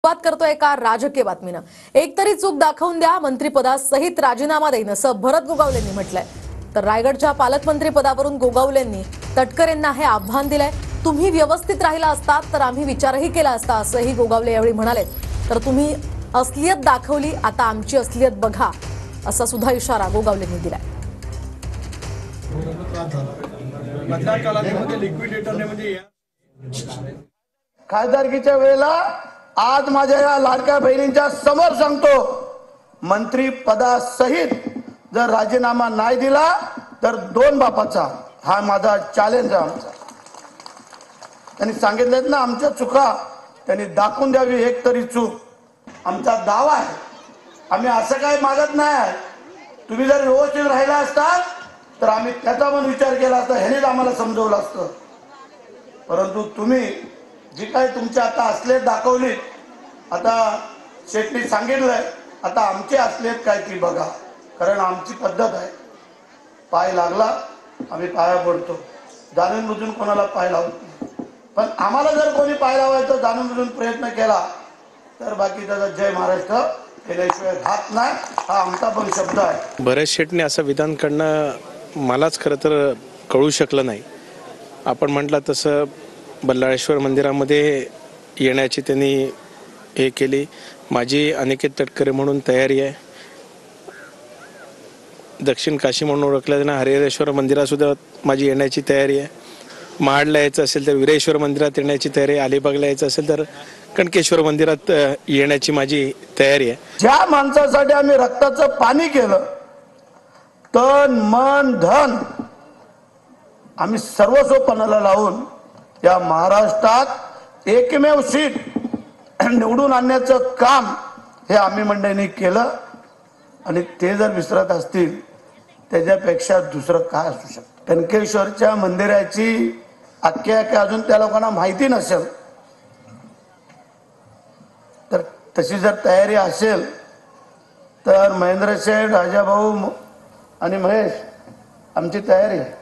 सुरुवात करतो एका राजकीय बातमीनं। एक तरी चूक दाखवून द्या, मंत्रिपदासहित राजीनामा देईन असं भरत गोगावलेंनी म्हटलंय। तर रायगडच्या पालकमंत्री पदावरून गोगावलेंनी तटकरेंना हे आव्हान दिलंय। तुम्ही व्यवस्थित राहिला असतात तर आम्ही विचारही केला असता असंही गोगावले यावेळी म्हणाले। तर तुम्ही असलियत दाखवली, आता आमची असलियत बघा असा सुद्धा इशारा गोगावलेंनी दिलाय। खासदारकीच्या वेळेला आज माझ्या या लाडक्या बहिणींच्या समोर सांगतो, मंत्री पदासहित जर राजीनामा नाही दिला तर दोन बापाचा हा माझा चॅलेंज आहे। आमचा त्यांनी सांगितलेत ना, आमच्या चुका त्यांनी दाखवून द्यावी, एक तरी चूक आमचा दावा आहे। आम्ही असं काही मागत नाही, तुम्ही जर व्यवस्थित राहिला असतात तर आम्ही त्याचा पण विचार केला असता, ह्यानेच आम्हाला समजवलं असतं। परंतु तुम्ही जी काही तुमच्या आता असलियत दाखवली, आता शेट्टी सांगितलंय, आता आमची असलियत काय ती बघा। कारण आमची पद्धत आहे, पाय लागला आम्ही पाया पडतो, जाणून बुजून कोणाला पाय लावत नाही। पण आम्हाला जर कोणी पाय लावायचा जाणून बुजून प्रयत्न केला तर बाकी त्याचा जय महाराष्ट्र केल्याशिवाय राहत नाही, हा आमचा पण शब्द आहे। भरत शेटने असं विधान करणं मलाच खरं तर कळू शकलं नाही। आपण म्हटलं तसं बल्लाळेश्वर मंदिरामध्ये येण्याची त्यांनी हे केली। माझी अनिकेत तटकरे म्हणून तयारी आहे। दक्षिण काशी म्हणून ओळखल्या जाणाऱ्या हरिहरेश्वर मंदिरात सुद्धा माझी येण्याची तयारी आहे। महाडला यायचं असेल तर वीरेश्वर मंदिरात येण्याची तयारी आहे। अलिबागला यायचं असेल तर कणकेश्वर मंदिरात येण्याची माझी तयारी आहे। ज्या माणसासाठी आम्ही रक्ताचं पाणी केलं, तन मन धन आम्ही सर्वस्व पणाला लावून या महाराष्ट्रात एकमेव सीट निवडून आणण्याचं काम हे आम्ही मंडळींनी केलं। आणि ते जर विसरत असतील त्याच्यापेक्षा दुसरं काय असू शकतं। कणकेश्वरच्या मंदिराची आख्यायिका अजून त्या लोकांना माहिती नसेल, तर तशी जर तयारी असेल तर महेंद्र शेठ, राजाभाऊ आणि महेश आमची तयारी आहे।